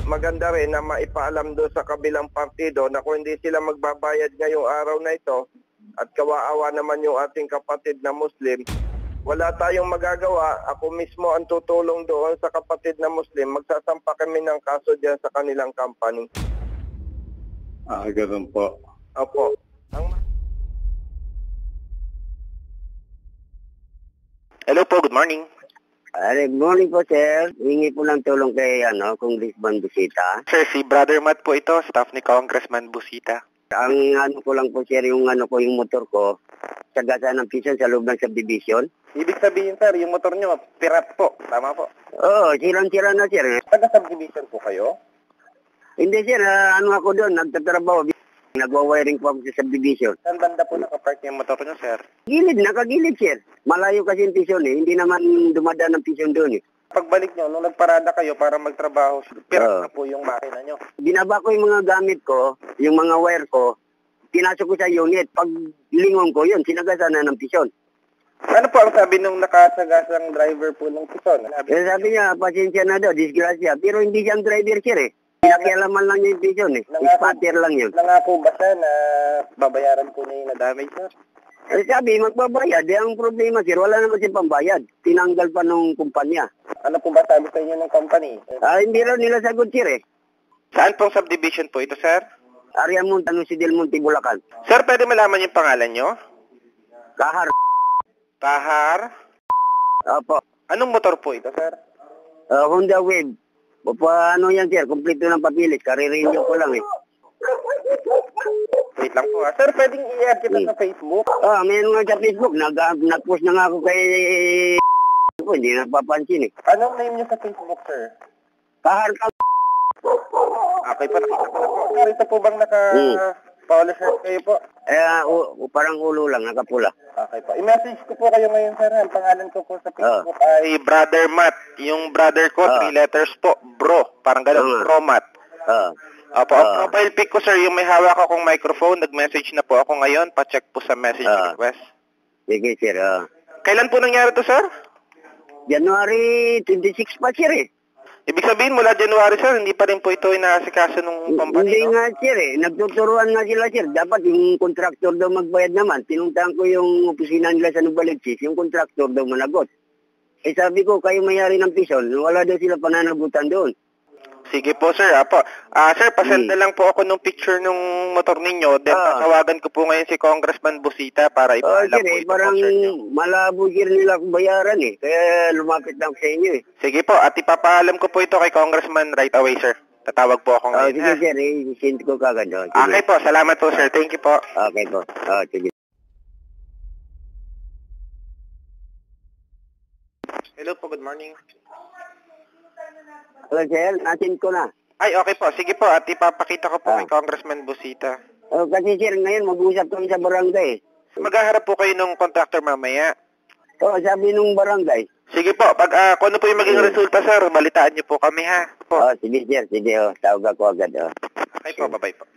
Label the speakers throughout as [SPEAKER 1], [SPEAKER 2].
[SPEAKER 1] maganda rin na maipaalam doon sa kabilang partido na kung hindi sila magbabayad ngayong araw na ito at kawaawa naman yung ating kapatid na Muslim, wala tayong magagawa. Ako mismo ang tutulong doon sa kapatid na Muslim. Magsasampa kami ng kaso dyan sa kanilang company.
[SPEAKER 2] Ganun po.
[SPEAKER 1] Opo.
[SPEAKER 3] Hello po, good morning.
[SPEAKER 4] Good morning po, sir. Hingi po ng tulong kay Congressman Busita.
[SPEAKER 3] Sir, si Brother Matt po ito, staff ni Congressman Busita.
[SPEAKER 4] Ang ko lang po, sir, yung yung motor ko, sagasan ng piso sa loob ng subdivision.
[SPEAKER 3] Ibig sabihin, sir, yung motor nyo, pirat po. Tama po?
[SPEAKER 4] Oo, sirang-sira na, sir.
[SPEAKER 3] Taga-subdivision po kayo?
[SPEAKER 4] Hindi, sir. Ako doon, nagtatrabaho. Nagwa-wiring po ako sa subdivision.
[SPEAKER 3] Saan banda po nakapark yung motor nyo, sir?
[SPEAKER 4] Gilid, nakagilid, sir. Malayo kasi yung piso, Hindi naman dumadaan ng piso doon,
[SPEAKER 3] Pagbalik nyo, nung nagparada kayo para magtrabaho, pirat na po yung makina nyo.
[SPEAKER 4] Binaba ko yung mga gamit ko, yung mga wire ko, pinasok ko sa unit. Pag lingon ko yun, sinagasan na ng pison.
[SPEAKER 3] Ano po ang sabi nung nakasagasang driver po ng pison?
[SPEAKER 4] Sabi niya, pasensya na daw, disgrasya. Pero hindi siyang driver, sir, Pinakialaman lang niya yung pison, Spatter lang yun.
[SPEAKER 3] Nangako ba siya na babayaran po niya yung na-damage, sir?
[SPEAKER 4] Sabi, magbabayad. Ang problema, sir, wala naman siyang pambayad. Tinanggal pa nung kumpanya.
[SPEAKER 3] Ano po ba sabi sa inyo ng company?
[SPEAKER 4] Hindi raw nila sagot, sir,
[SPEAKER 3] Saan pong subdivision po ito, sir?
[SPEAKER 4] Area Montano, si Del Monte, Bulacan.
[SPEAKER 3] Sir, pwede malaman yung pangalan nyo?
[SPEAKER 4] Kahar.
[SPEAKER 3] Kahar?
[SPEAKER 4] Opo.
[SPEAKER 3] Anong motor po ito, sir?
[SPEAKER 4] Honda Wave. Paano yan, sir? Kompleto ng papilis. Karirinyo ko lang,
[SPEAKER 3] Wait lang po, Sir, pwedeng i-add kita sa Facebook?
[SPEAKER 4] Mayroon nga sa Facebook. Nag-post na nga ako kay... Hindi napapansin,
[SPEAKER 3] Anong name niyo sa Facebook, sir?
[SPEAKER 4] Kahar ka.
[SPEAKER 3] Okay po, nakita ko na po. Sir, ito po bang naka-Paula shirt kayo po?
[SPEAKER 4] Parang ulo lang, nakapula.
[SPEAKER 3] Okay po. I-message ko po kayo ngayon, sir. Ang pangalan ko po sa Facebook ay Brother Matt. Yung brother ko, 3 letters po. Bro. Parang gano'n. Bro Matt. Opo, ang profile pic ko, sir, yung may hawak akong microphone, nag-message na po ako ngayon. Pa-check po sa message request.
[SPEAKER 4] Sige, sir.
[SPEAKER 3] Kailan po nangyari to, sir?
[SPEAKER 4] January 26 pa, sir,
[SPEAKER 3] Ibig sabihin, mula January, sir, hindi pa rin po ito inaasikaso ng company,
[SPEAKER 4] Hindi nga, sir, Nagtuturuan nga sila, sir. Dapat yung contractor daw magbayad naman. Tinuntahan ko yung opisina nila sa Nubalagsis, yung contractor daw managot. Sabi ko, kayo mayari ng pison. Wala daw sila pananagutan doon.
[SPEAKER 3] Sige po, sir. Apo. Sir, pasend na lang po ako ng picture ng motor ninyo. Then, tawagan ko po ngayon si Congressman Busita para ipaalam po ito
[SPEAKER 4] parang
[SPEAKER 3] po, sir.
[SPEAKER 4] malabo, sir, nila akong bayaran, Kaya lumapit lang sa inyo,
[SPEAKER 3] Sige po. At ipapaalam ko po ito kay Congressman right away, sir. Tatawag po ako ngayon.
[SPEAKER 4] Sige, sir. Send ko kagad.
[SPEAKER 3] Okay po. Salamat po, sir. Thank you po.
[SPEAKER 4] Okay po. Sige.
[SPEAKER 3] Hello po. Good morning.
[SPEAKER 4] Hello, sir. Nasin ko na.
[SPEAKER 3] Ay, okay po. Sige po. At ipapakita ko po kay Congressman Busita.
[SPEAKER 4] Kasi, sir, ngayon mag-usap kami sa barangay.
[SPEAKER 3] Maghaharap po kayo ng contractor mamaya.
[SPEAKER 4] Sabi nung barangay.
[SPEAKER 3] Sige po. Pag kung ano po yung maging resulta, sir, balitaan niyo po kami, ha?
[SPEAKER 4] Sige, sir. Sige, tawag ako agad.
[SPEAKER 3] Okay po. Bye-bye po.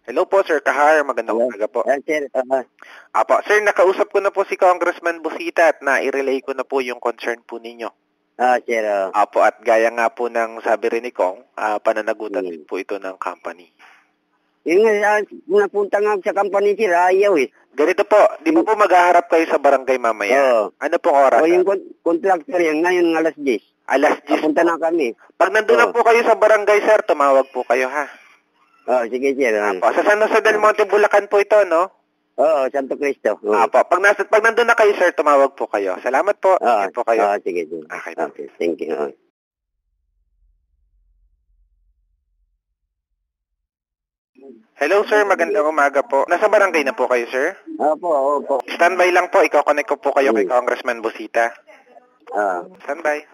[SPEAKER 3] Hello po, Sir Kahar. Magandang umaga po.
[SPEAKER 4] Sir.
[SPEAKER 3] Apo, sir, nakausap ko na po si Congressman Busita at na-relay ko na po yung concern po ninyo.
[SPEAKER 4] Sir.
[SPEAKER 3] Apo, at gaya nga po ng sabi rin ni Kong, pananagutan din po ito ng company.
[SPEAKER 4] Yung napunta nga sa company, sir, ayaw,
[SPEAKER 3] Ganito po, di ba po maghaharap kayo sa barangay mamaya? Ano pong oras?
[SPEAKER 4] Yung contractor yan, ngayon alas 10.
[SPEAKER 3] Alas 10
[SPEAKER 4] Punta na kami.
[SPEAKER 3] Pag nandun na po kayo sa barangay, sir, tumawag po kayo, ha?
[SPEAKER 4] Sige, sir.
[SPEAKER 3] Apo, sa San Jose del Monte, Bulacan po ito, no?
[SPEAKER 4] Oo, Santo Cristo.
[SPEAKER 3] Apo, pag nandun na kayo, sir, tumawag po kayo. Salamat po. Sige po kayo.
[SPEAKER 4] Sige, sir. Okay, thank you.
[SPEAKER 3] Hello, sir. Magandang umaga po. Nasa barangay na po kayo, sir?
[SPEAKER 4] Opo.
[SPEAKER 3] Standby lang po. Iko-connect ko po kayo kay Congressman Busita. Standby.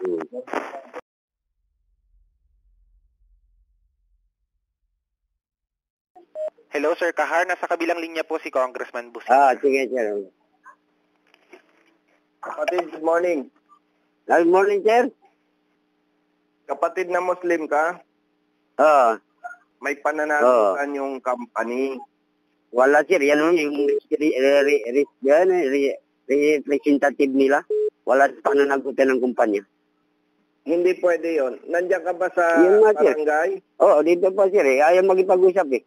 [SPEAKER 3] Hello, Sir Kahar. Nasa kabilang linya po si Congressman Busita.
[SPEAKER 4] Sige, sir.
[SPEAKER 1] Kapatid, good morning.
[SPEAKER 4] Good morning, sir.
[SPEAKER 1] Kapatid na Muslim ka? May pananagutan yung company.
[SPEAKER 4] Wala, sir. Yan yung representative nila. Wala pananagutan ng kumpanya.
[SPEAKER 1] Hindi pwede yon. Nandiyan ka ba sa
[SPEAKER 4] Yun nga, sir.
[SPEAKER 1] barangay?
[SPEAKER 4] Oo, dito po sir eh. Ayaw magipag-usap eh.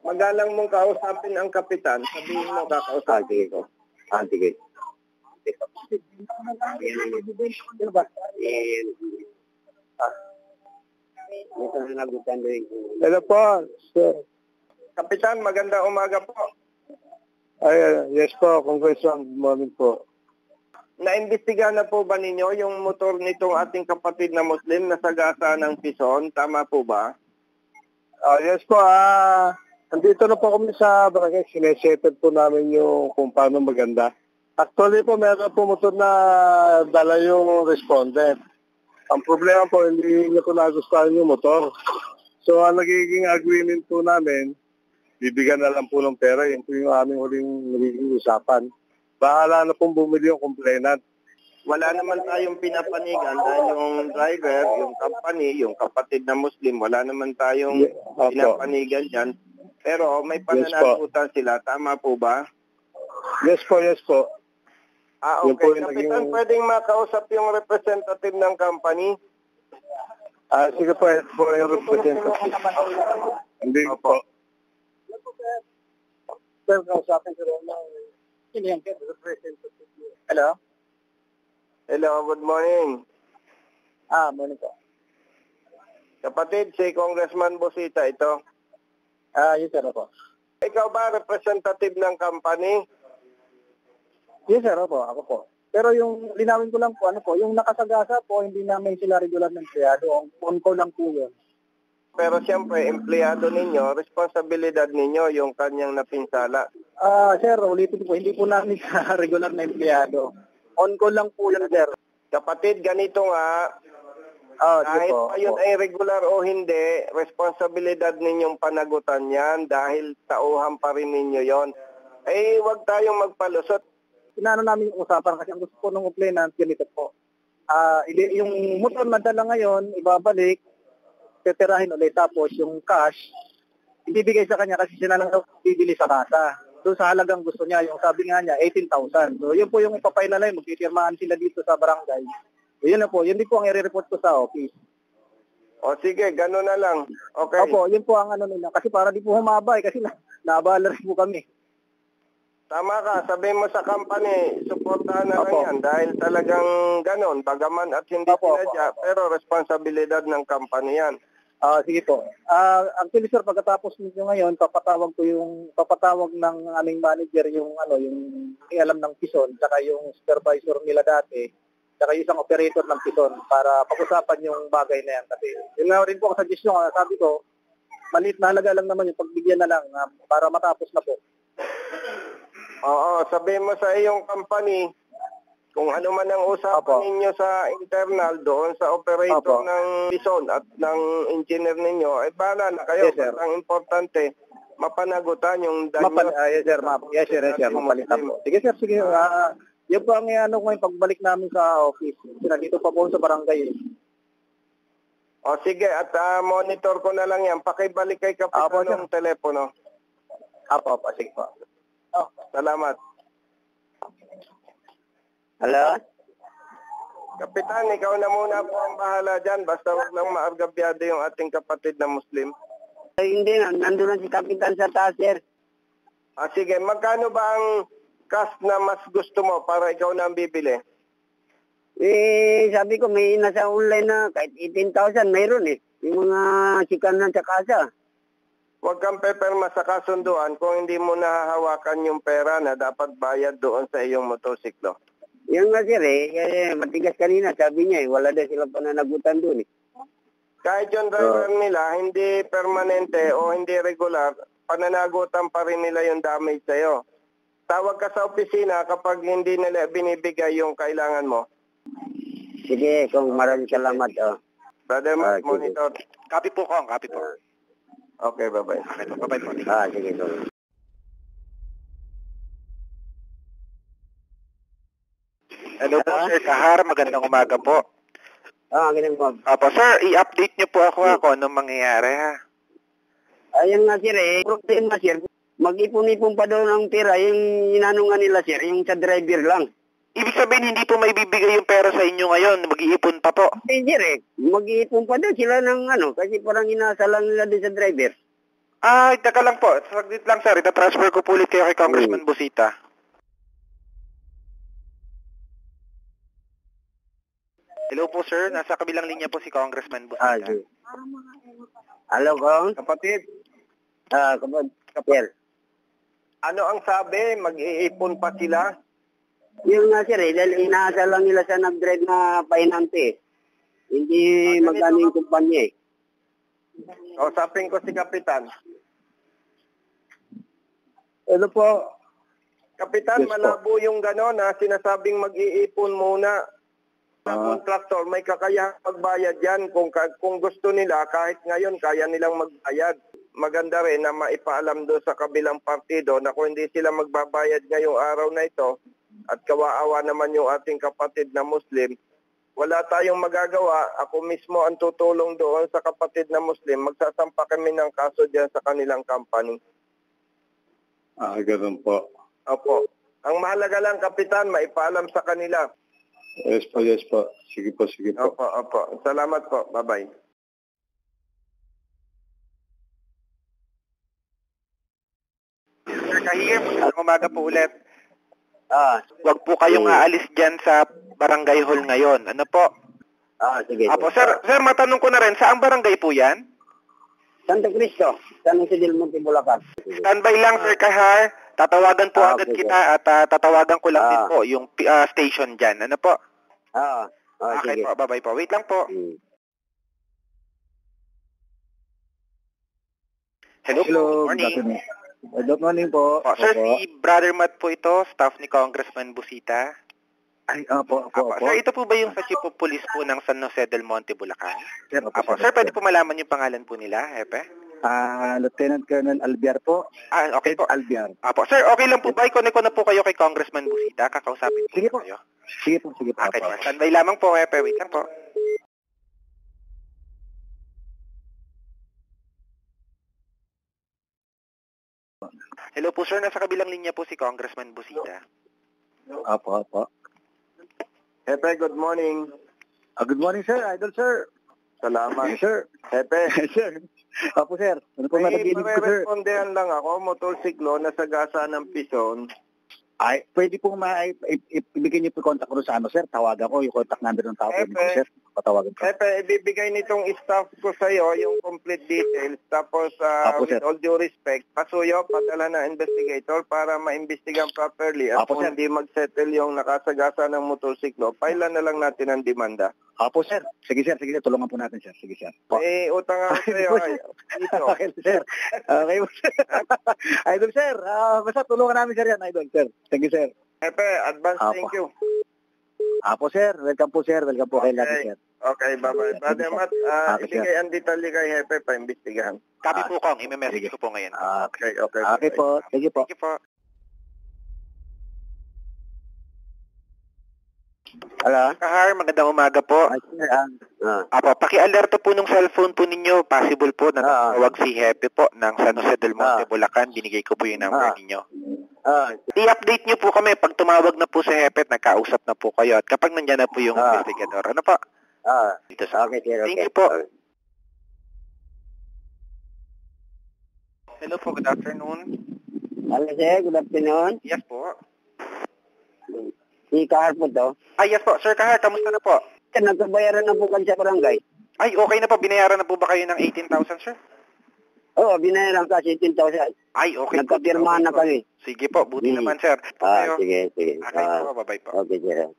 [SPEAKER 1] Magalang mong kausapin ang kapitan. Sabihin mo kakausap.
[SPEAKER 4] Sige ko. Sige.
[SPEAKER 2] Hello po, sir.
[SPEAKER 1] Kapitan, magandang umaga po.
[SPEAKER 2] Yes po, Congressman. Good morning po.
[SPEAKER 1] Naimbestigahan na po ba ninyo yung motor nitong ating kapatid na Muslim na sagasa ng Quezon? Tama po ba?
[SPEAKER 2] Yes po, nandito na po kami sa barangay. Sinesettle po namin yung kung paano maganda. Actually po, meron po motor na dala yung respondent. Ang problema po, hindi niya po nagustuhan yung motor. So, ang nagiging agreement po namin, bibigyan na lang po ng pera. Yan po yung aming huling nagiging usapan. Bahala na pong bumili yung complainant.
[SPEAKER 1] Wala naman tayong pinapanigan dahil yung driver, yung company, yung kapatid na Muslim, wala naman tayong pinapanigan dyan. Pero may pananagutan sila. Tama po ba?
[SPEAKER 2] Yes po, yes po.
[SPEAKER 1] Okay. Kapitan, pwedeng makausap yung representative ng company?
[SPEAKER 2] Sige po, yung representative. Hindi po. Sir, kausapin ko rin ng representative. Hello?
[SPEAKER 1] Hello, good morning.
[SPEAKER 2] Morning po.
[SPEAKER 1] Kapatid, si Congressman Busita ito.
[SPEAKER 2] Yes sir po.
[SPEAKER 1] Ikaw ba representative ng company?
[SPEAKER 2] Yes sir po, ako po. Pero yung linawin ko lang po, yung nakasagasa po, hindi namin sila regular na empleyado. On call lang po yun.
[SPEAKER 1] Pero siyempre, empleyado ninyo, responsibilidad ninyo yung kanyang napinsala.
[SPEAKER 2] Sir, ulitin po, hindi po namin sa regular na empleyado. On call lang po yun, sir.
[SPEAKER 1] Kapatid, ganito nga, kahit pa yun ay regular o hindi, responsibilidad ninyong panagutan yan dahil tauhan pa rin ninyo yon. Huwag tayong magpalusot.
[SPEAKER 2] Inaano namin yung usapan kasi ang gusto po ng complainant, ganito po. Yung motor na dala ngayon, ibabalik, titirahin ulit, tapos yung cash, ibibigay sa kanya kasi siya na lang bibili sa kasa. Doon sa halagang gusto niya, yung sabi nga niya, 18,000. So yun po yung ipapaila na yun, magtitirmahan sila dito sa barangay. So yun na po, yun din po ang i-report ko sa office.
[SPEAKER 1] O sige, gano'n na lang. Okay.
[SPEAKER 2] Opo, yun po ang ano nila. Kasi para di po humaba kasi naabala rin po kami.
[SPEAKER 1] Tama ka, sabihin mo sa company, suportahan na lang yan dahil talagang gano'n, bagaman at hindi sinadya, pero responsibilidad ng company yan.
[SPEAKER 2] Sige po. Actually sir, pagkatapos nito ngayon, papatawag ng aming manager yung alam ng Quezon, saka yung supervisor nila dati, saka yung isang operator ng Quezon para pag-usapan yung bagay na yan. Kasi yun na rin po ang suggestion, sabi ko, maliit na halaga lang naman yung pagbigyan na lang para matapos na po.
[SPEAKER 1] Oo, sabihin mo sa iyong company, kung ano man ang usapan ninyo sa internal doon sa operator ng Quezon at ng engineer ninyo, bahala na kayo.
[SPEAKER 2] Yes, sir.
[SPEAKER 1] Ang importante, mapanagutan yung danyo.
[SPEAKER 2] Yes, sir. Yes, sir. Mapalitan po. Sige, sir. Sige. Yan po ang ngayon pagbalik namin sa office. Dito pa po sa barangay.
[SPEAKER 1] O sige, at monitor ko na lang yan. Pakibalik kay Kapitan ng telepono.
[SPEAKER 2] Sige po.
[SPEAKER 1] Salamat.
[SPEAKER 4] Hello?
[SPEAKER 1] Kapitan, ikaw na muna po ang bahala dyan. Basta huwag lang maargabyado yung ating kapatid na Muslim.
[SPEAKER 4] Hindi na, nandun na si Kapitan sa taas, sir.
[SPEAKER 1] Sige, magkano ba ang cash na mas gusto mo para ikaw na ang bibili?
[SPEAKER 4] Sabi ko, may nasa online na kahit 18,000, mayroon eh. Yung mga sikan na sa kasa.
[SPEAKER 1] Huwag kang peperma sa kasunduan kung hindi mo nahahawakan yung pera na dapat bayad doon sa iyong motosiklo.
[SPEAKER 4] Yan nga sir matigas kanina, sabi niya wala daw silang pananagutan doon eh.
[SPEAKER 1] Kahit yung driver nila, hindi permanente o hindi regular, pananagutan pa rin nila yung damage sa'yo. Tawag ka sa opisina kapag hindi nila binibigay yung kailangan mo.
[SPEAKER 4] Sige, kung maraming salamat.
[SPEAKER 1] Brother, monitor.
[SPEAKER 3] Copy po, Kong. Copy po.
[SPEAKER 1] Okay, bye-bye.
[SPEAKER 3] Bye-bye po.
[SPEAKER 4] Sige.
[SPEAKER 3] Hello po, Sir Kahar. Magandang umaga po.
[SPEAKER 4] Ganun po.
[SPEAKER 3] Opo, sir, i-update niyo po ako anong mangyayari, ha?
[SPEAKER 4] Ayun nga sir problema sir, mag-ipon-ipon pa daw ng pera, yung inanungan nila sir, yung sa driver lang.
[SPEAKER 3] Ibig sabihin, hindi po maibibigay yung pera sa inyo ngayon. Mag-iipon pa po.
[SPEAKER 4] Hindi sir, mag-iipon pa daw sila ng kasi parang inasa lang nila din sa driver.
[SPEAKER 3] Teka lang po. Saglit lang, sir. Ita-transfer ko po ulit kayo kay Congressman Busita. Hello po, sir. Nasa kabilang linya po si Congressman Busita.
[SPEAKER 4] Sige. Hello, Kong?
[SPEAKER 1] Kapatid,
[SPEAKER 4] Kapatid.
[SPEAKER 1] ano ang sabi? Mag-iipon pa sila?
[SPEAKER 4] Yung nga sir, dahil inaasa lang nila sa nag-drive na pahinante. Hindi magkano yung kumpanya eh.
[SPEAKER 1] Kausapin ko si Kapitan.
[SPEAKER 2] Ano po?
[SPEAKER 1] Kapitan,
[SPEAKER 2] Yes po.
[SPEAKER 1] malabo yung gano'n na sinasabing mag-iipon muna. Sa kontraktor, may kakayahang magbayad yan. Kung gusto nila, kahit ngayon, kaya nilang magbayad. Maganda rin na maipaalam doon sa kabilang partido na kung hindi sila magbabayad ngayong araw na ito, at kawaawa naman yung ating kapatid na Muslim, wala tayong magagawa. Ako mismo ang tutulong doon sa kapatid na Muslim. Magsasampa kami ng kaso dyan sa kanilang company.
[SPEAKER 2] Ganun po.
[SPEAKER 1] Opo. Ang mahalaga lang, Kapitan, maipaalam sa kanila.
[SPEAKER 2] Yes po, yes po. Sige po, sige po.
[SPEAKER 1] Opo. Salamat po. Bye-bye.
[SPEAKER 3] Sir Kahir, magandang umaga po ulit.
[SPEAKER 4] Huwag
[SPEAKER 3] po kayong aalis dyan sa barangay hall ngayon. Ano po?
[SPEAKER 4] Sige.
[SPEAKER 3] Apo, sir, matanong ko na rin, saang barangay po yan?
[SPEAKER 4] Santa Cristo, San Jose del Monte, Bulacan.
[SPEAKER 3] Standby lang, Sir Kahar. Tatawagan po agad
[SPEAKER 4] okay,
[SPEAKER 3] kita at tatawagan ko lang din po yung station dyan. Ano po? Okay
[SPEAKER 4] sige.
[SPEAKER 3] po, bye-bye po. Wait lang po. Hello po, good morning.
[SPEAKER 2] Good morning po.
[SPEAKER 3] Sir, si Brother Matt po ito, staff ni Congressman Busita.
[SPEAKER 2] Opo.
[SPEAKER 3] Sir, ito po ba yung sa Chief of Police po ng San Jose del Monte, Bulacan?
[SPEAKER 2] Sir,
[SPEAKER 3] Sir, pwede po malaman yung pangalan po nila, Hepe?
[SPEAKER 2] Lieutenant Colonel Albiar po.
[SPEAKER 3] Okay po.
[SPEAKER 2] Albiar.
[SPEAKER 3] Sir, okay lang po ba? I-connect ko na po kayo kay Congressman Busita. Kakausapin po
[SPEAKER 2] Sige po.
[SPEAKER 3] kayo.
[SPEAKER 2] Sige po.
[SPEAKER 3] Okay po. Standby lamang po, Hepe. Wait lang po. Hello po, sir. Nasa kabilang linya po si Congressman Busita.
[SPEAKER 2] Opo.
[SPEAKER 1] Hepe, good morning.
[SPEAKER 2] Good morning, sir. Idol, sir.
[SPEAKER 1] Salamat.
[SPEAKER 2] Sir.
[SPEAKER 1] Hepe,
[SPEAKER 2] Sir. Opo, sir. Ano po
[SPEAKER 1] may
[SPEAKER 2] mataginig ko, sir?
[SPEAKER 1] respondehan lang ako. Motorsiklo na sagasa ng Pison.
[SPEAKER 2] Ay, pwede pong ibigay niyo po contact ko sa sir. Tawagan ko yung contact number ng tao ko, sir. Patawagan ko.
[SPEAKER 1] Hepe, ibibigay nitong staff ko sa iyo yung complete details. Tapos, with
[SPEAKER 2] sir.
[SPEAKER 1] all due respect, pasuyo, padala ng investigator para maimbestigan properly. At kung
[SPEAKER 2] Sir.
[SPEAKER 1] hindi mag-settle yung nakasagasa ng motorsiklo, pailan na lang natin ang demanda.
[SPEAKER 2] Opo, sir. Sige, sir. Tulungan po natin, sir. Sige, sir.
[SPEAKER 1] Utang ako sa iyo. Dito.
[SPEAKER 2] Okay, sir. Okay, sir. Idol, sir. Basta tulungan namin, sir, yan. Idol, sir. Thank you, sir.
[SPEAKER 1] Hepe, advance
[SPEAKER 2] Apo.
[SPEAKER 1] thank you.
[SPEAKER 2] Apo, sir. Welcome po, sir. Welcome po kayo natin, sir.
[SPEAKER 1] Okay, bye-bye. Brother Matt, ibigay ang detalye kay Hepe pa imbestigahan.
[SPEAKER 3] Copy po, Kong. I-message ko po ngayon.
[SPEAKER 1] Okay.
[SPEAKER 2] Okay po. Thank you po.
[SPEAKER 3] Thank you po.
[SPEAKER 4] Hello?
[SPEAKER 3] Kahar, magandang umaga po. Paki-alerto po ng cellphone po ninyo. Possible po na tawag si Hepe po ng San Jose del Monte, Bulacan. Binigay ko po yung number ninyo. I-update nyo po kami pag tumawag na po si Hepe at nagkausap na po kayo. At kapag nandiyan na po yung investigador. Ano po? Dito sa
[SPEAKER 4] Okay, sir.
[SPEAKER 3] Thank you po. Hello po, good afternoon.
[SPEAKER 4] Hello, sir. Good afternoon.
[SPEAKER 3] Yes po.
[SPEAKER 4] Si Kahar po to.
[SPEAKER 3] Yes po. Sir Kahar, kamusta na po?
[SPEAKER 4] Nagkabayaran na po kami sa barangay.
[SPEAKER 3] Ay, okay na po. Binayaran na po ba kayo ng 18,000, sir?
[SPEAKER 4] Oo, binayaran ka 18,000.
[SPEAKER 3] Ay, okay.
[SPEAKER 4] Nagkapirmahan na kami.
[SPEAKER 3] Sige po. Buti naman, sir. Kayo.
[SPEAKER 4] Sige.
[SPEAKER 3] Okay po. Bye-bye po.
[SPEAKER 4] Okay, sir.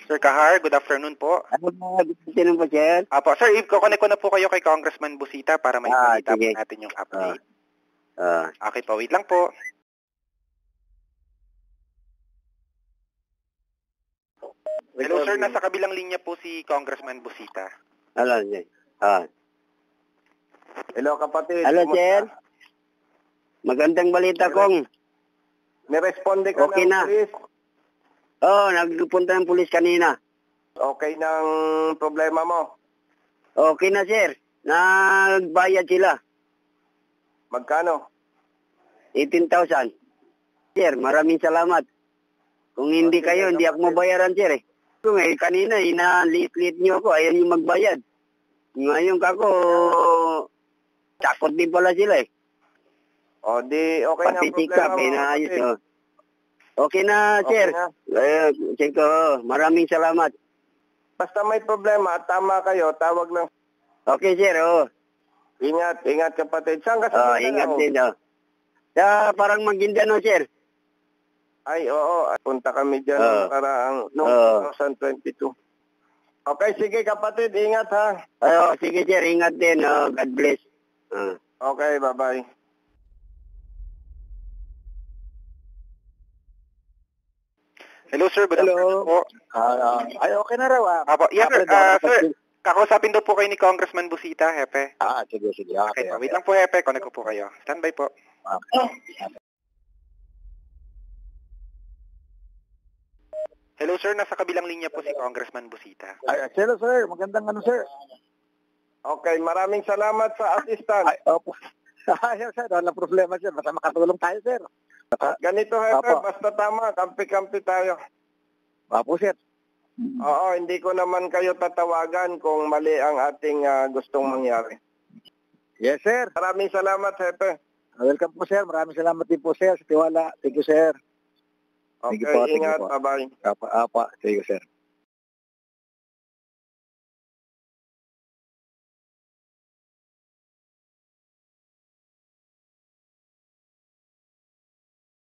[SPEAKER 3] Sir Kahar, good afternoon po.
[SPEAKER 4] Ano ba? Sino po, sir?
[SPEAKER 3] Sir, i-connect ko na po kayo kay Congressman Busita para may balita po
[SPEAKER 4] sige.
[SPEAKER 3] natin yung update.
[SPEAKER 4] Ah.
[SPEAKER 3] Okay po, wait lang po. Hello sir, nasa kabilang linya po si Congressman Busita.
[SPEAKER 4] Hello, sir.
[SPEAKER 1] Hello, kapatid.
[SPEAKER 4] Hello,
[SPEAKER 1] Kumusta?
[SPEAKER 4] sir. Magandang balita, Kong.
[SPEAKER 1] Niresponde ka
[SPEAKER 4] Okay
[SPEAKER 1] ng
[SPEAKER 4] na.
[SPEAKER 1] police?
[SPEAKER 4] Nagpunta ng pulis kanina.
[SPEAKER 1] Okay ng problema mo?
[SPEAKER 4] Okay na, sir. Nagbayad sila.
[SPEAKER 1] Magkano?
[SPEAKER 4] 18,000. Sir, maraming salamat. Kung hindi kayo, hindi ako mabayaran, sir eh. Kung kanina, ina-lit-lit niyo ako, ayaw niyo magbayad. Ngayon kako, takot din pala sila eh.
[SPEAKER 1] O, di, okay na
[SPEAKER 4] Pati sikap,
[SPEAKER 1] problema mo.
[SPEAKER 4] inaayos. Okay na, sir.
[SPEAKER 1] Okay na.
[SPEAKER 4] Maraming salamat.
[SPEAKER 1] Basta may problema at tama kayo, tawag lang.
[SPEAKER 4] Okay, sir, oo.
[SPEAKER 1] Ingat kapatid. Saan ka sa
[SPEAKER 4] Ingat
[SPEAKER 1] Mindanao?
[SPEAKER 4] din, oh. Parang Maguindanao, sir.
[SPEAKER 1] Ay, oo. Punta kami dyan noong 2022. Okay, sige kapatid. Ingat ha.
[SPEAKER 4] Sige, sir. Ingat din. God bless.
[SPEAKER 1] Okay, bye-bye.
[SPEAKER 3] Hello, sir. Good afternoon po.
[SPEAKER 2] Ay, okay na raw.
[SPEAKER 3] Apo. Yes, sir. Sir, kakausapin daw po kayo ni Congressman Busita, Hepe.
[SPEAKER 2] Sige.
[SPEAKER 3] Okay, wait lang po, Hepe. Connect ko po kayo. Standby po. Hello, sir. Nasa kabilang linya po si Congressman Busita.
[SPEAKER 2] Hello, sir. Magandang sir.
[SPEAKER 1] Okay, maraming salamat sa assistant.
[SPEAKER 2] Opo. Sir, walang problema, sir. Basta makatulong tayo, sir.
[SPEAKER 1] Ganito, Hepe,
[SPEAKER 2] Apo.
[SPEAKER 1] basta tama. Kampi-kampi tayo.
[SPEAKER 2] Opo, sir.
[SPEAKER 1] Oo, hindi ko naman kayo tatawagan kung mali ang ating gustong mangyari.
[SPEAKER 2] Yes, sir.
[SPEAKER 1] Maraming salamat, Hepe.
[SPEAKER 2] Welcome po, sir. Maraming salamat din po, sir, sa tiwala. Thank you, sir.
[SPEAKER 1] Okay,
[SPEAKER 2] Thank you po,
[SPEAKER 1] ingat.
[SPEAKER 2] po.
[SPEAKER 1] Bye-bye.
[SPEAKER 2] Apa. Thank you, sir.